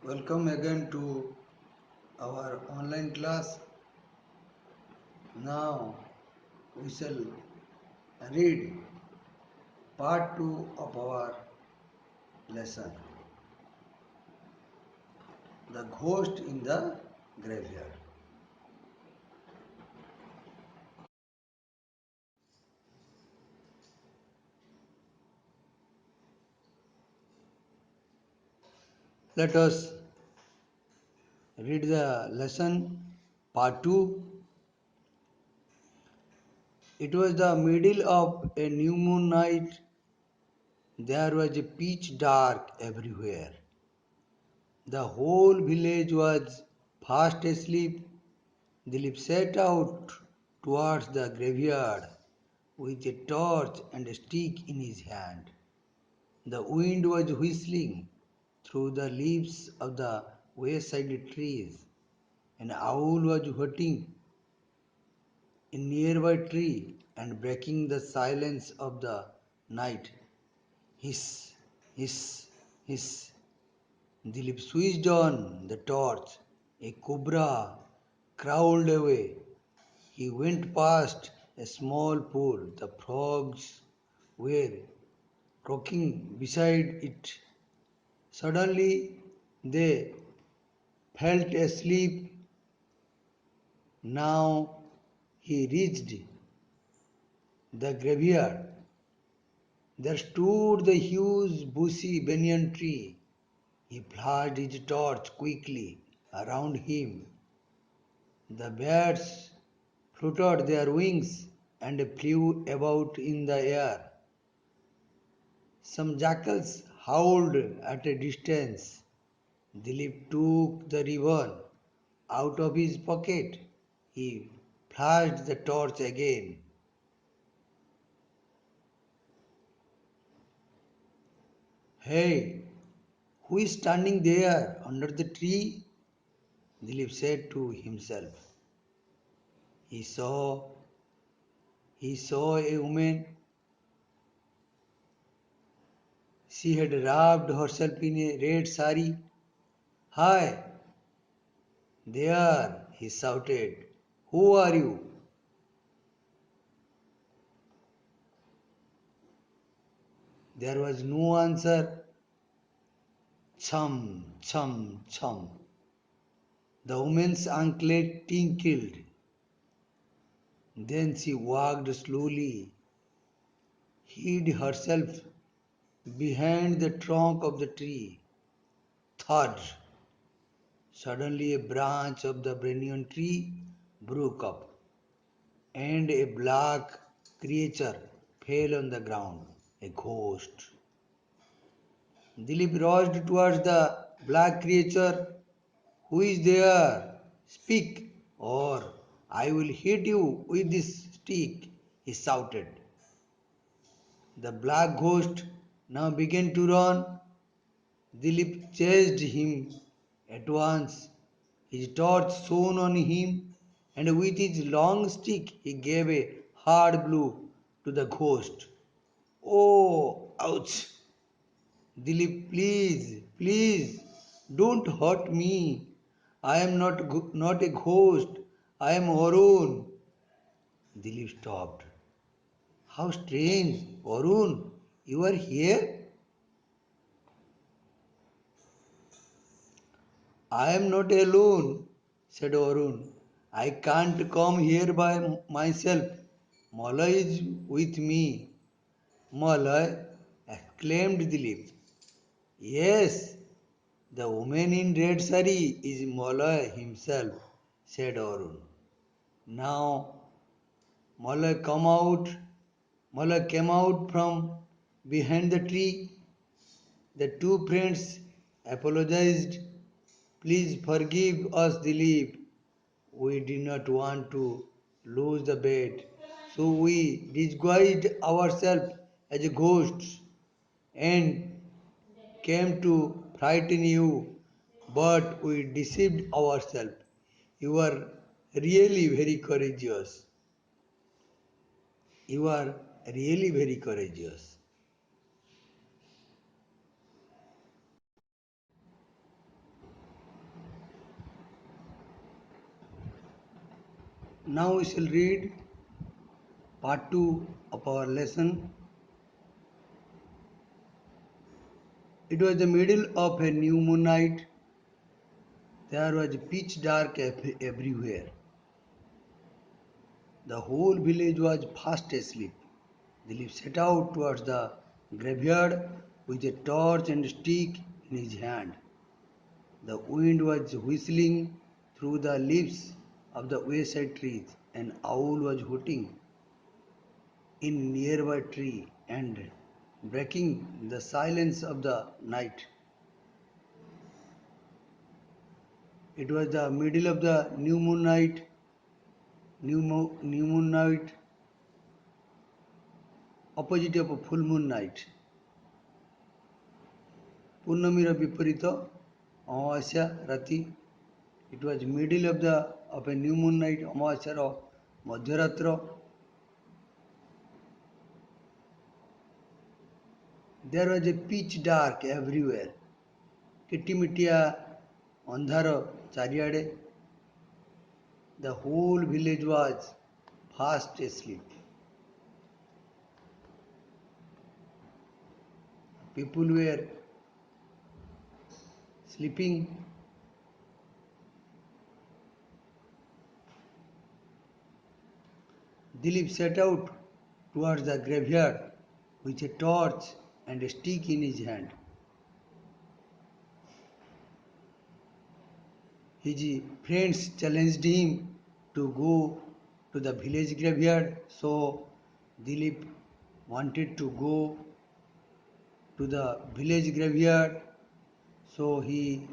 Welcome again to our online class. Now we shall read part 2 of our lesson, The Ghost in the Graveyard. Let us read the lesson part 2. It was the middle of a new moon night. There was a pitch dark everywhere. The whole village was fast asleep. Dilip set out towards the graveyard with a torch and a stick in his hand. The wind was whistling through the leaves of the wayside trees. An owl was hooting in nearby tree and breaking the silence of the night. Hiss, hiss, hiss. Dilip switched on the torch. A cobra crawled away. He went past a small pool. The frogs were rocking beside it. Suddenly they felt asleep. Now he reached the graveyard. There stood the huge bushy banyan tree. He flashed his torch quickly around him. The birds fluttered their wings and flew about in the air. Some jackals howled at a distance. Dilip took the ribbon out of his pocket. He flashed the torch again. Hey, who is standing there under the tree? Dilip said to himself. He saw he saw a woman. She had wrapped herself in a red sari. Hi, there, he shouted. Who are you? There was no answer. Chum, chum, chum. The woman's anklet tinkled. Then she walked slowly, hid herself behind the trunk of the tree. Thud! Suddenly a branch of the banyan tree broke up, and a black creature fell on the ground, a ghost. Dilip rushed towards the black creature. Who is there? Speak, or I will hit you with this stick, he shouted. The black ghost now began to run. Dilip chased him at once. His torch shone on him, and with his long stick he gave a hard blow to the ghost. Oh, ouch! Dilip, please, please, don't hurt me. I am not a ghost. I am Arun. Dilip stopped. How strange, Arun, you are here? I am not alone, said Arun. I can't come here by myself. Malay is with me. Malay, exclaimed Dilip. Yes, the woman in red sari is Malay himself, said Arun. Now Malay come out. Malay came out from behind the tree. The two friends apologized. Please forgive us, Dilip. We did not want to lose the bet. So we disguised ourselves as ghosts and came to frighten you. But we deceived ourselves. You are really very courageous. You are really very courageous. Now we shall read part 2 of our lesson. It was the middle of a new moon night. There was pitch dark everywhere. The whole village was fast asleep. Dilip set out towards the graveyard with a torch and stick in his hand. The wind was whistling through the leaves of the wayside trees. An owl was hooting in nearby tree and breaking the silence of the night. It was the middle of the new moon night, opposite of a full moon night. ପୂର୍ଣ୍ଣମୀର ବିପରୀତ ଅମାବାସ୍ୟା ରାତି. It was middle of a new moon night, ଅମାବାସ୍ୟାର ମଧ୍ୟରାତ୍ର. There was a pitch dark everywhere. କିଟିମିଟିଆ ଅନ୍ଧାର ଚାରିଆଡ଼େ. The whole village was fast asleep. People were sleeping. Dilip set out towards the graveyard with a torch and a stick in his hand. His friends challenged him to go to the village graveyard, so Dilip wanted to go to the village graveyard, so he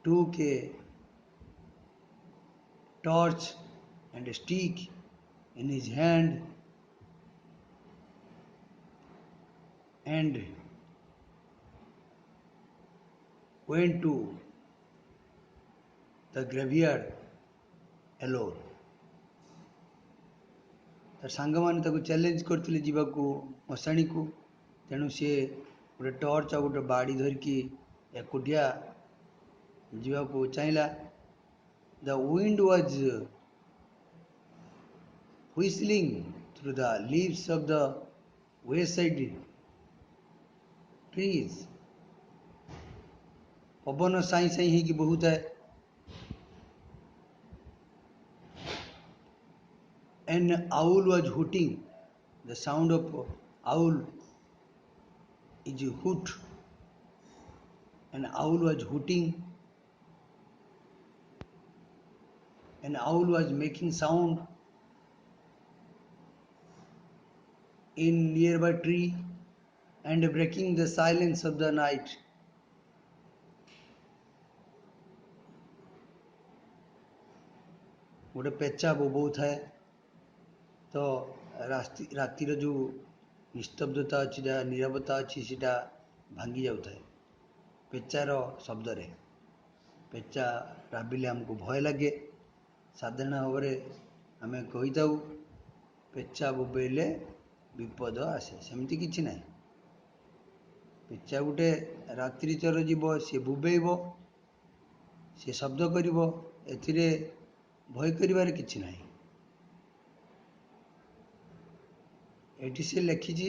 took a torch and a stick in his hand and went to the graveyard alone. ତା ସାଙ୍ଗମାନେ ତାକୁ challenge କରିଥିଲେ ଯିବାକୁ ମଶାଣୀକୁ, ତେଣୁ ସିଏ ଗୋଟେ torch ଆଉ ଗୋଟେ ବାଡ଼ି ଧରିକି ଏକୁଟିଆ ଯିବାକୁ ଚାହିଁଲା. The wind was whistling through the leaves of the wayside trees. ପବନ ସାଇଁ ସାଇଁ ହେଇକି ବହୁଥାଏ. An owl was hooting. The sound of owl is hoot. An owl was hooting. An owl was making sound in nearby tree and breaking the silence of the night. ଗୋଟେ ପେଚା ବୋବଉଥାଏ, ତ ରାତିର ଯେଉଁ ନିସ୍ତବ୍ଧତା ଅଛି, ଯାହା ନୀରବତା ଅଛି, ସେଇଟା ଭାଙ୍ଗି ଯାଉଥାଏ ପେଚାର ଶବ୍ଦରେ. ପେଚା ରାବିଲେ ଆମକୁ ଭୟ ଲାଗେ. ସାଧାରଣ ଭାବରେ ଆମେ କହିଥାଉ ପେଚା ବୋବେଇଲେ ବିପଦ ଆସେ. ସେମିତି କିଛି ନାହିଁ. ପେଚା ଗୋଟେ ରାତ୍ରି ଚର ଯିବ, ସିଏ ବୋବେଇବ, ସିଏ ଶବ୍ଦ କରିବ, ଏଥିରେ ଭୟ କରିବାର କିଛି ନାହିଁ. ଏଠି ସେ ଲେଖିଛି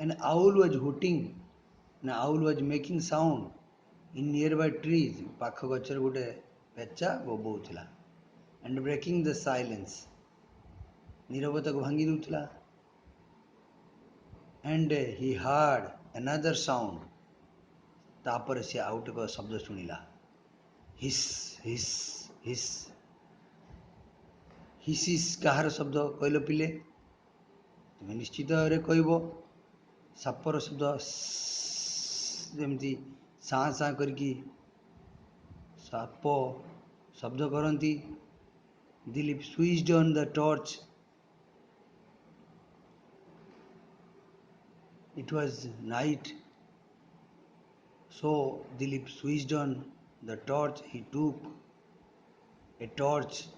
an owl was hooting, an owl was making sound in nearby trees. ପାଖ ଗଛରେ ଗୋଟେ ପେଚା ବୋବଉଥିଲା. and breaking the silence, ନୀରବତାକୁ ଭାଙ୍ଗି ଦେଉଥିଲା. and he heard another sound, ତାପରେ ସେ ଆଉ ଗୋଟେ ଶବ୍ଦ ଶୁଣିଲା. hiss hiss hiss. hiss hiss କାହାର ଶବ୍ଦ କହିଲ ପିଲେ? ତୁମେ ନିଶ୍ଚିତ ଭାବରେ କହିବ. ସାପର ଶବ୍ଦ ଯେମିତି ସାଁ ସାଁ କରିକି ସାପ ଶବ୍ଦ କରନ୍ତି. Dilip switched on the torch. It was night, so Dilip switched on the torch. He took a torch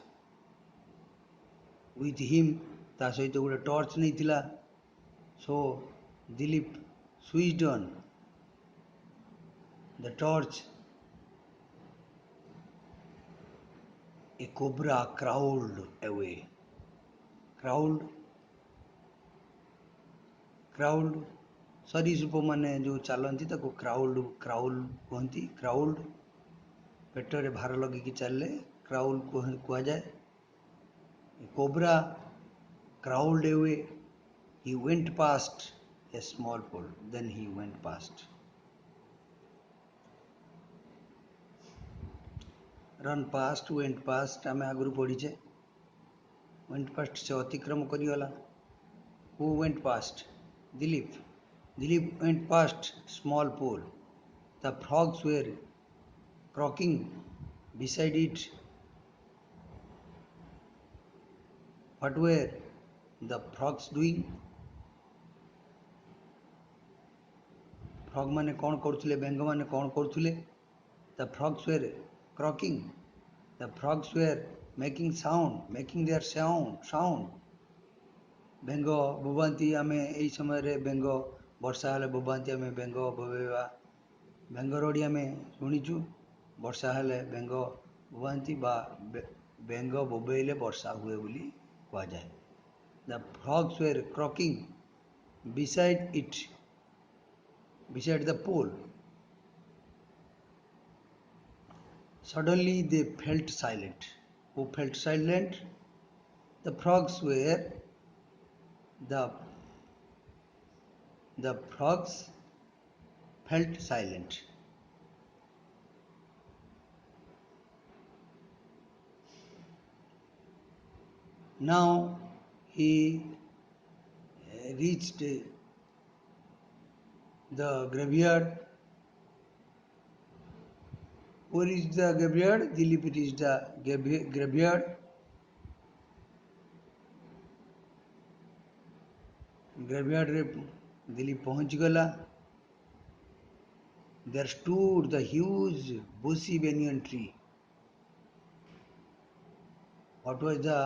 with him. ତା ସହିତ ଗୋଟେ ଟର୍ଚ୍ଚ ନେଇଥିଲା. So Dilip switched on the torch A cobra crawled away. Crawled, crawled. सरीसृप माने जो चलती crawl crawl कहती क्राउल्ड पेटर भार लगे चलले क्राउल कह जाए cobra crawled away he went past a small pool then he went past run past went past आम आगु पढ़ीचे went past से अतिक्रम करिगला who went past Dilip went past small pool the frogs were croaking beside it what were the frogs doing frog माने कौन करुले बेंग माने कौन करुले the frogs were croaking the frogs were making their sound बेंग बोबांती आमे एई समय रे बेंग वर्षा हेले बोबांती आमे बेंग बोबेवा बेंग रोडी आमे सुनिचु वर्षा हेले बेंग बोबांती बा बेंग बोबेले वर्षा हुए बोली कहा जाए the frogs were croaking beside the pool suddenly they felt silent who felt silent the frogs were the frogs felt silent now he reached the graveyard who reached the graveyard Dilip reached the graveyard रे दिलीप पहुंच गला there stood the huge bushy banyan tree what was the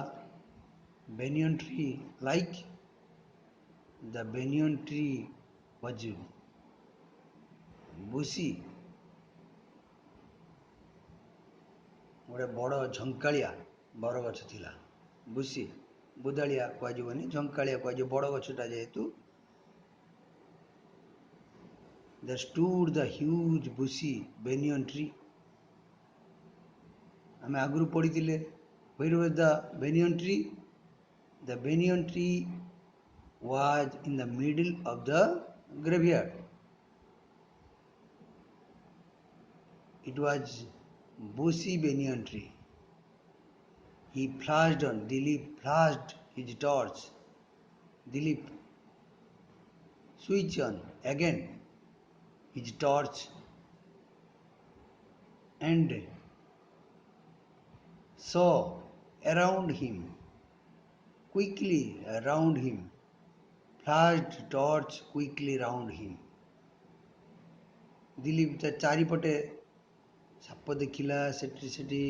banyan tree like the banyan tree was bushy गोटे बड़ झंकालिया बर गछ थिला busy बुदालिया कहजबनी झंकालिया कहज बड़ गछटा जेहेतु there stood the huge bushy banyan tree आमे आगुरु पढ़िथिले where was the banyan tree was in the middle of the graveyard it was bushy banyan tree he flashed on Dilip flashed his torch Dilip switched on again his torch and saw quickly around him flashed torch quickly around him Dilip ता चारिपटे shop देखिला सेठी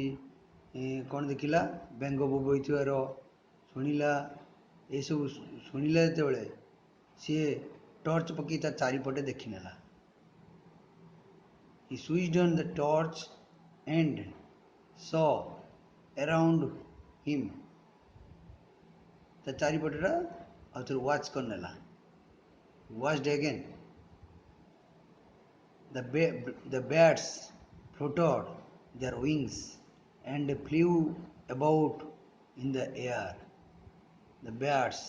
कौन देखिला बेंग बोबईथार शुणिला ये सब शुणिला जो सी torch पकई ता चारिपटे देखनेला he switched on the torch and saw around him ता चारिपटेटा आउथर watch करनेला watched again the bats fluttered their wings and flew about in the air the bats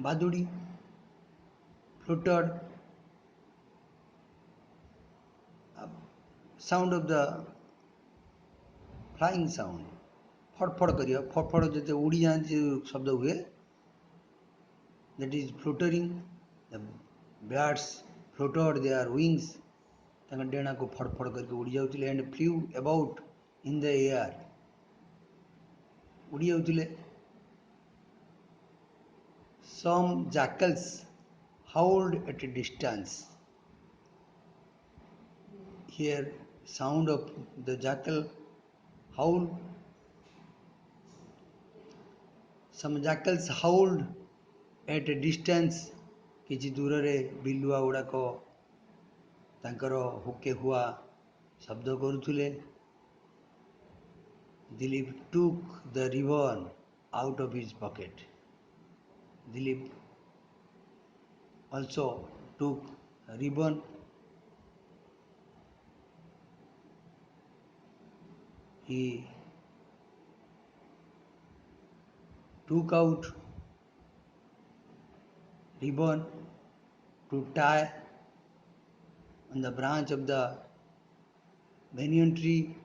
badudi fluttered sound of the flying sound फड़फड़ करियो फड़फड़ जैसे उड़ी जाती शब्द हुए that is fluttering the bats fluttered their wings तांका Dana को फड़फड़ करके उड़ी जाउतिले and flew about in the air उड़ी जाउतिले some jackals howled at a distance here sound of the jackal howl some jackals howled at a distance किछि दूर रे बिलुआ गुड़ाक तांकर हुके हुआ शब्द करुथुले Dilip took the ribbon out of his pocket. Dilip also took a ribbon. He took out ribbon to tie on the branch of the banyan tree.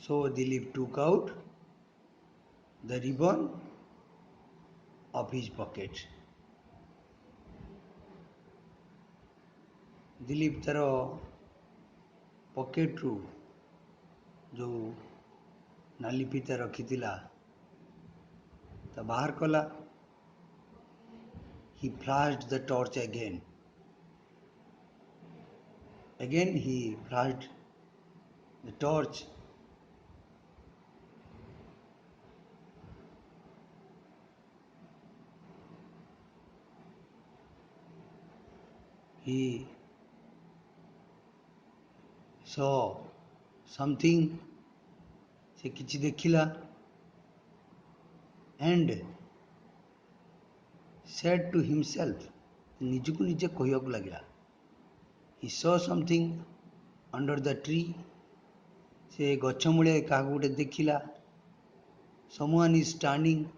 So Dilip took out the ribbon of his pocket. Dilip तार pocket रू जो नाली फीता रखी तो बाहर कला. He flashed the torch again. Again he flashed the torch. He saw something. से किछि देखिला and said to himself. निजकु निजे कहक लगा. He saw something under the tree. से गछ मूले क्या गोटे देखिला. Someone is standing.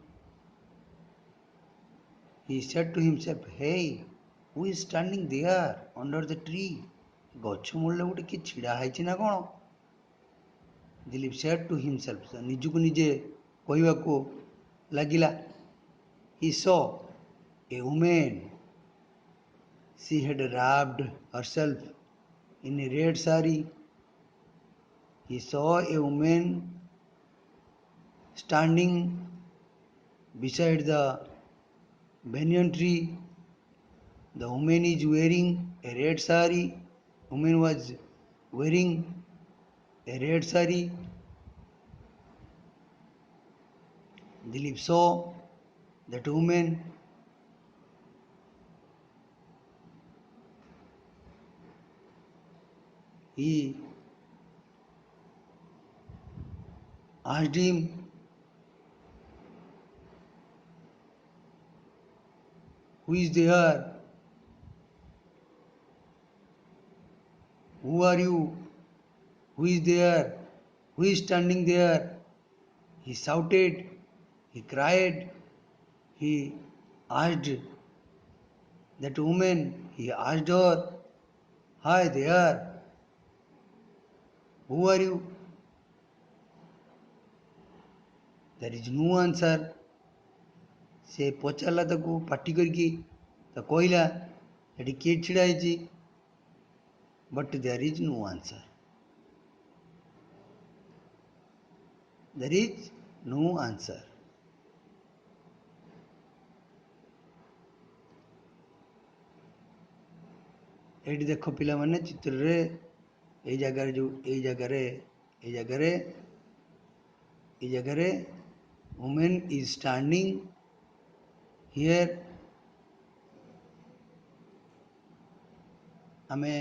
He said to himself, hey, who is standing there under the tree? गछ मूले गोटे कि छिड़ा है ना कौन. Dilip said to himself. निजकु निजे कहवाको लगिला. He saw a woman. She had wrapped herself in a red sari. He saw a woman standing beside the banyan tree. The woman is wearing a red sari. Woman was wearing a red sari. Dilip saw that woman. He asked him, who is there? Who are you? Who is there? Who is standing there? He shouted, he cried, he asked that woman, he asked her, hi there, who are you? There is no answer. से पचारा ताको पाटी करके तो कहला eighty किए छिड़ा है. But there is no answer. There is no answer. Eighty देखो पिला माने चित्र रे ए जगह जो ए जगह रे woman is standing here. आमे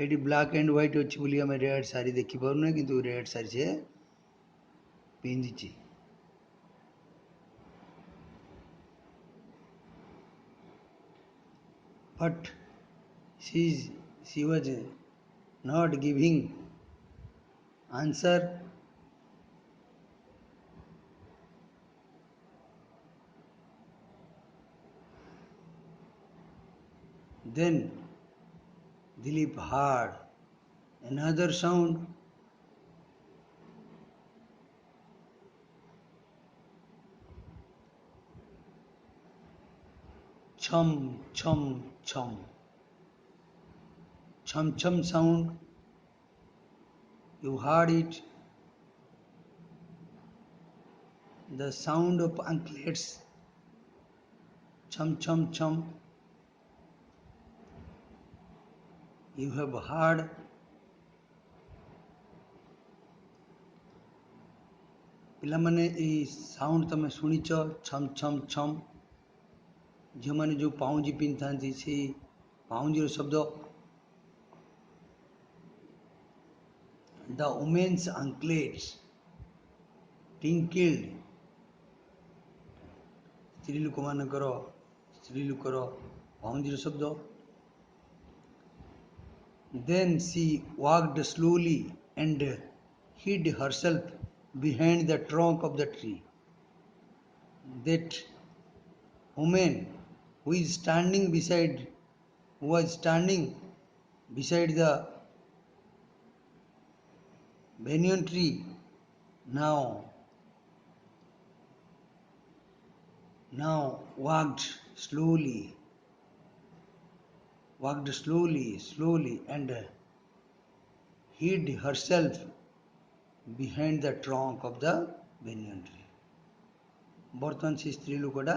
एटी ब्लैक एंड व्हाइट अच्छी बोली आमे रेड साड़ी देखी पारुने किंतु रेड साड़ी से पिंदिची. But she was not giving answer. Then Dilip heard another sound. Chum, chum, chum. Chum, chum sound. You heard it. The sound of anklets. Chum, chum, chum. You have heard. पिलामाने a sound तमे सुनिच. छम छम छम. झील मैंने जो पाउंजी पिंधि से पाउंजीर शब्द. The women's anklets tinkled. ସ୍ତ୍ରୀ ଲୋକର ପାଉଁଜିର ଶବ୍ଦ. Then she walked slowly and hid herself behind the trunk of the tree. That woman who was standing beside the banyan tree now walked slowly and hid herself behind the trunk of the banyan tree. ବର୍ତ୍ତମାନ ସେ ସ୍ତ୍ରୀ ଲୋକଟା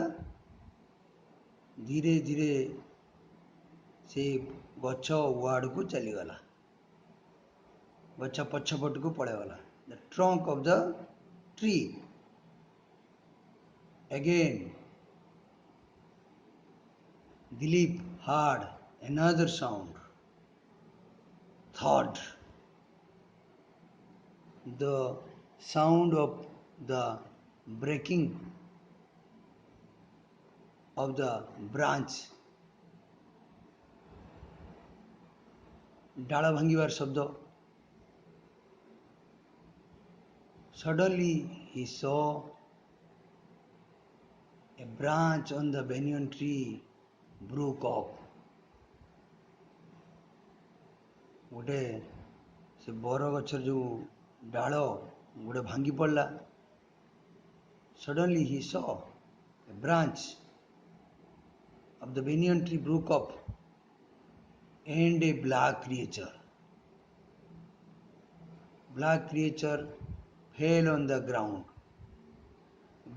ଧୀରେ ଧୀରେ ସେ ଗଛ ଆଡ଼କୁ ଚାଲିଗଲା, ଗଛ ପଛପଟକୁ ପଳେଇଗଲା. The trunk of the tree. Again Dilip heard another sound. Thud. The sound of the breaking of the branch. ଡାଳ ଭାଙ୍ଗିବାର ଶବ୍ଦ. Suddenly he saw a branch on the banyan tree broke off. ଗୋଟେ ସେ ବର ଗଛର ଯେଉଁ ଡାଳ ଗୋଟେ ଭାଙ୍ଗି ପଡ଼ିଲା. Suddenly he saw a branch of the banyan tree broke off and a black creature fell on the ground.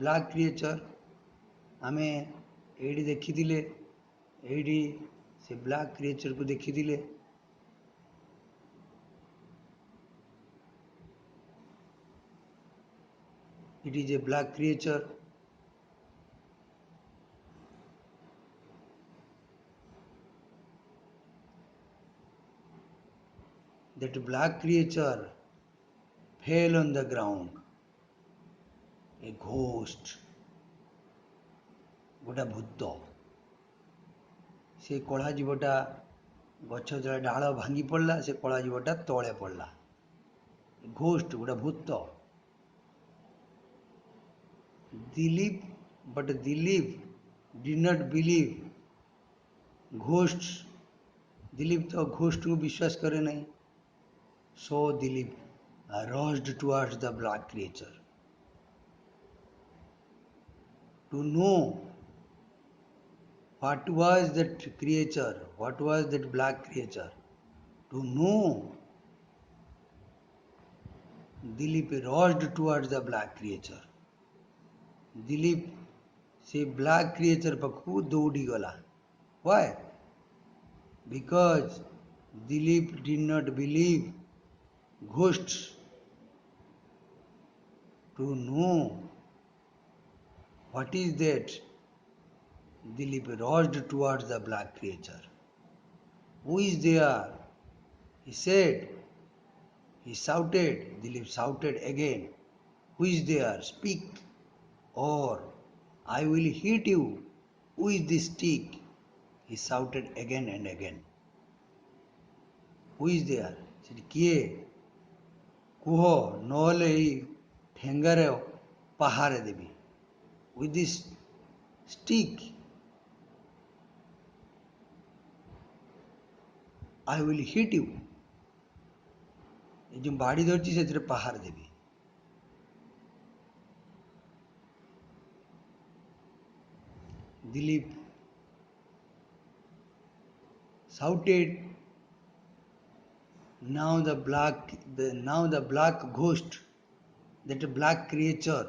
Black creature ଆମେ ଏଇଠି ଦେଖିଥିଲେ, ଏଇଠି ସେ ବ୍ଲାକ୍ କ୍ରିଏଚରକୁ ଦେଖିଥିଲେ. It is a black creature. That black creature fell on the ground. A ghost. गोटा भूत. से कला जीवटा गछ जरा डाल भांगी पड़ला, से कला जीवटा तले पड़ला. घोस्ट गोटा भूत. Dilip did not believe ghosts. Dilip तो घोस्ट को विश्वास करे नहीं. So Dilip rushed towards the black creature to know what was that black creature. To know, Dilip rushed towards the black creature. Dilip से black creature पाखु दौड़ी गला. Why? Because Dilip did not believe ghosts. To know what is that, Dilip rushed towards the black creature. Who is there? He said. He shouted. Dilip shouted again. Who is there? Speak, or I will hit you. Who is this stick? He shouted again and again. Who is there? Said, କିଏ? କୁହ, ନହେଲେ ଏଇ ଠେଙ୍ଗାରେ ପାହାରେ ଦେବି. With this stick I will hit you. ये जो बाड़ी धरती से पाहार देवी. Dilip shouted. Now the black ghost, that black creature,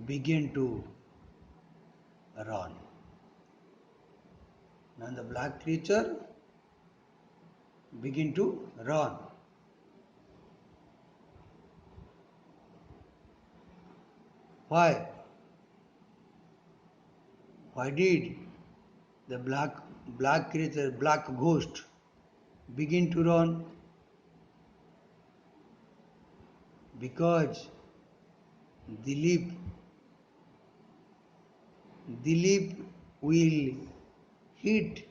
began to run. Now the black creature began to run. Why? Why did the black creature, black ghost, begin to run because Dilip Dilip will hit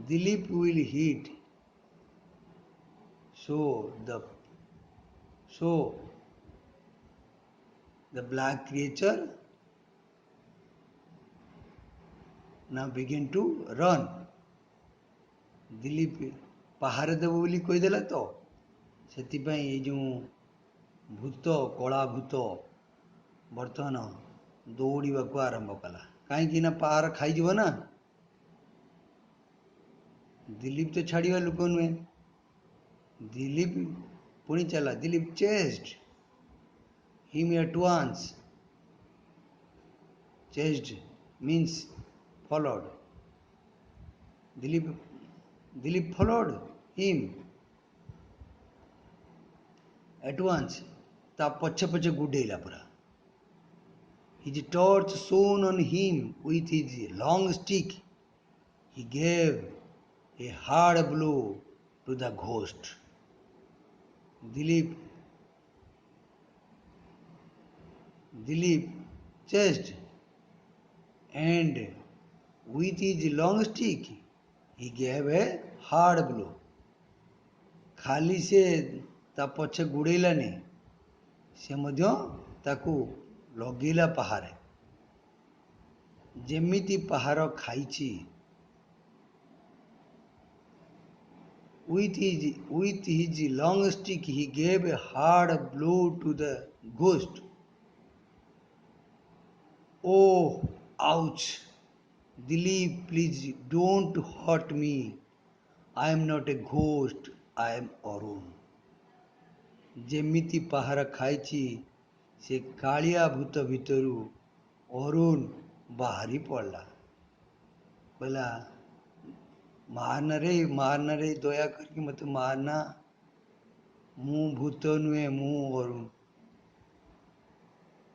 Dilip will hit. So so the black creature now begin to run. Dilip ପାହାରେ ଦେବ ବୋଲି କହିଦେଲା ତ ସେଥିପାଇଁ ଏଇ ଯେଉଁ ଭୂତ କଳା ଭୂତ ବର୍ତ୍ତମାନ ଦୌଡ଼ିବାକୁ ଆରମ୍ଭ କଲା କାହିଁକି ନା ପାହାର ଖାଇଯିବ ନା ଦିଲ୍ଲୀପ ତ ଛାଡ଼ିବା ଲୋକ ନୁହେଁ ଦିଲ୍ଲୀପ ପୁଣି ଚାଲା ଦିଲ୍ଲୀପ ଚେଷ୍ଟ him at once chased means followed Dilip followed him at once ତା ପଛେ ପଛେ ଗୁଡେଇଲା ପୁରା his torch shone on him with his long stick he gave a hard blow to the ghost Dilip chased and with his long stick he gave a hard blow ଖାଲି ସେ ତା ପଛେ ଗୁଡ଼େଇଲାନି ସେ ମଧ୍ୟ ତାକୁ ଲଗେଇଲା ପାହାରେ ଯେମିତି ପାହାର ଖାଇଛି with his long stick he gave a hard blow to the ghost oh ouch Dilip please don't hurt me I am not a ghost I am Arun ଯେମିତି ପାହାର ଖାଇଛି ସେ କାଳିଆ ଭୂତ ଭିତରୁ ଅରୁଣ ବାହାରି ପଡ଼ିଲା କହିଲା ମାରନା ରେ ଦୟା କରିକି ମୋତେ ମାରନା ମୁଁ ଭୂତ ନୁହେଁ ମୁଁ ଅରୁଣ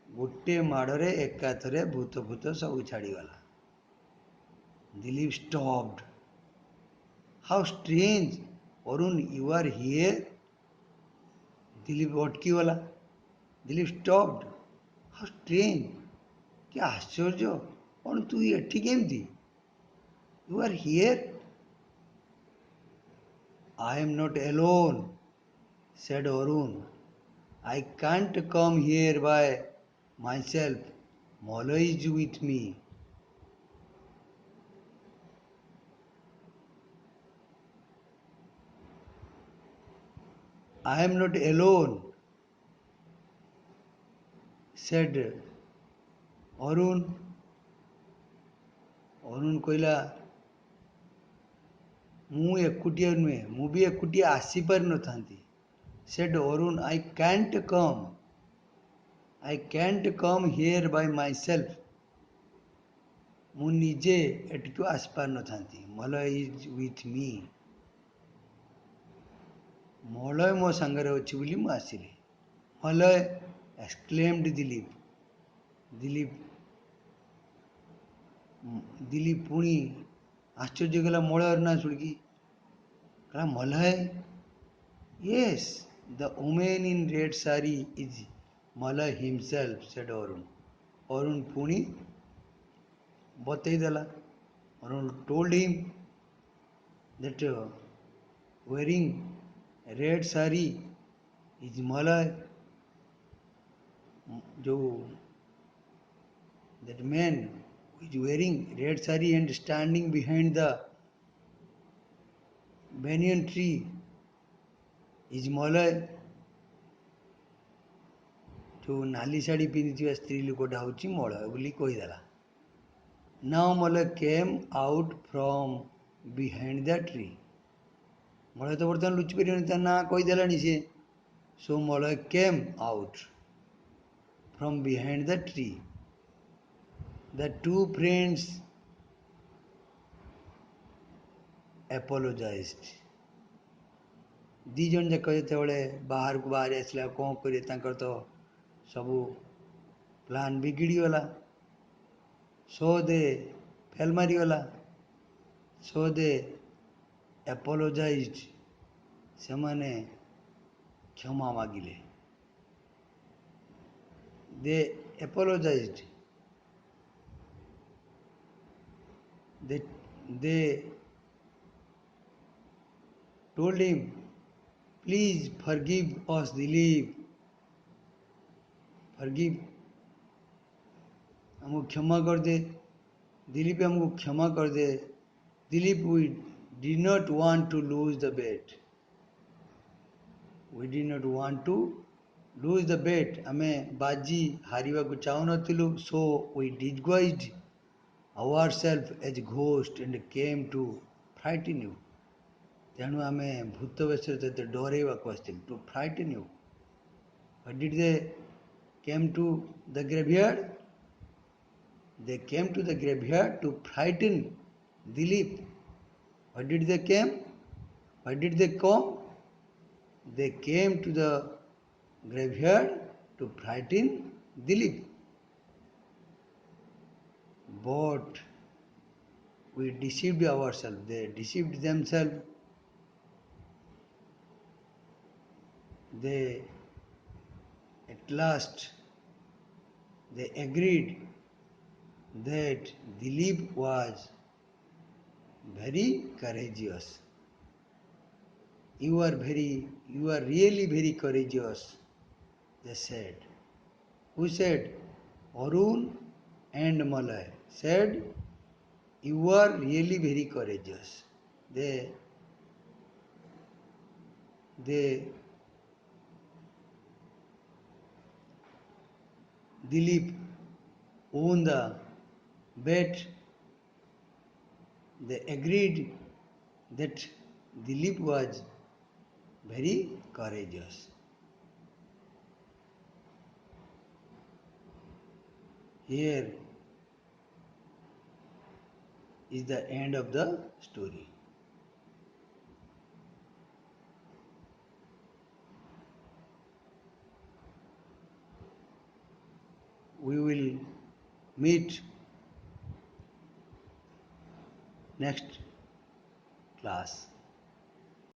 ଗୋଟେ ମାଡ଼ରେ ଏକାଥରେ ଭୂତ ସବୁ ଛାଡ଼ିଗଲା Dilip stopped how strange Arun you are here Dilip ଅଟକିଗଲା Dilip stopped how strange କି ଆଶ୍ଚର୍ଯ୍ୟ କ'ଣ ତୁ ଏଠି କେମିତି you are here I am not alone said Arun I can't come here by myself Malay is with me I am not alone said Arun କହିଲା ମୁଁ ଏକୁଟିଆ ନୁହେଁ ମୁଁ ବି ଏକୁଟିଆ ଆସିପାରିନଥାନ୍ତି said Arun I can't come here by myself ମୁଁ ନିଜେ ଏଠିକୁ ଆସିପାରିନଥାନ୍ତି Malay is with me ମଳୟ ମୋ ସାଙ୍ଗରେ ଅଛି ବୋଲି ମୁଁ ଆସିଲି ମଳୟ exclaimed ଦିଲ୍ଲୀପ ପୁଣି ଆଶ୍ଚର୍ଯ୍ୟ କଲା ମଳୟର ନାଁ ଶୁଣିକି କହିଲା ମଳୟ yes the woman in red saree is Malay himself said Arun ପୁଣି ବତେଇଦେଲା Arun told him that wearing red saree is Malay that man who is wearing red saree and standing behind the banyan tree is Malay जो नाली शाढ़ी पिंधिथिबा स्त्री लोकटा होची Malay बोली कहिदेला now Malay came out from behind the tree Malay तो बर्तमान लुचि परिबनी ता ना कहिदेलानी से so Malay came out from behind the tree the two friends apologized दी जन जाक जेतेबेले बाहर को बाहर आसला कौन करे तांकर तो सबू प्लान बिगिड़ी गला सो दे फेल मारी गला सो दे apologized ସେମାନେ କ୍ଷମା ମାଗିଲେ they apologized they they told him please forgive us Dilip forgive हमको क्षमा कर दे दिलीप हमको क्षमा कर दे Dilip we did not want to lose the bet we did not want to lose the bet ଆମେ ବାଜି ହାରିବାକୁ ଚାହୁଁନଥିଲୁ so we disguised ourselves as ghost and came to frighten you ତେଣୁ ଆମେ ଭୂତ ବେଶରେ ତତେ ଡରେଇବାକୁ ଆସିଥିଲୁ to frighten you what did they came to the graveyard they came to the graveyard to frighten Dilip what did they came why did they come they came to the graveyard to frighten Dilip but we deceived ourselves they deceived themselves they at last they agreed that Dilip was very courageous you are really very courageous they said who said Arun and Malay said you are really very courageous they Dilip won the bet they agreed that Dilip was very courageous here is the end of the story we will meet next class